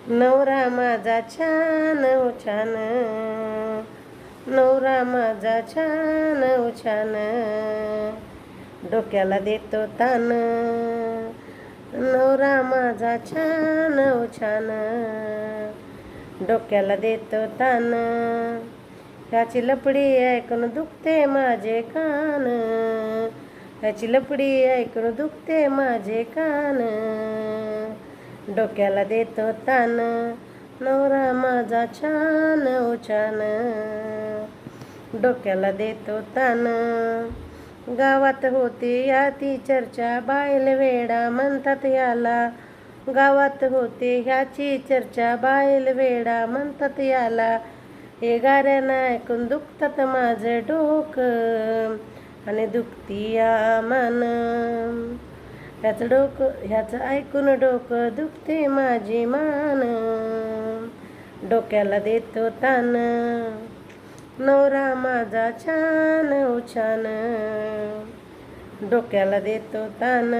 नवरा माझा छान छान, नवरा माझा छान छान, डोक्याला देतो तान, नवरा माझा छान छान, डोक्याला देतो तान, ह्याची लपडी ऐकून दुखते माझे कान, ह्याची लपडी ऐकून दुखते माझे कान, डोक्याला देतो तान, नवरा माझा छान छान, डोक्याला देतो तान. गावात होती याती चर्चा, बायल वेडा म्हणतात याला, गावात होते ह्याची चर्चा, बायल वेडा म्हणतात याला, हे गाऱ्यानं ऐकून दुखतात माझं डोकं आणि दुखती या मन, ह्याचं ऐकून डोकं दुखते माझी मान, डोक्याला देतो तान, नवरा माझा छान छान, डोक्याला देतो तान.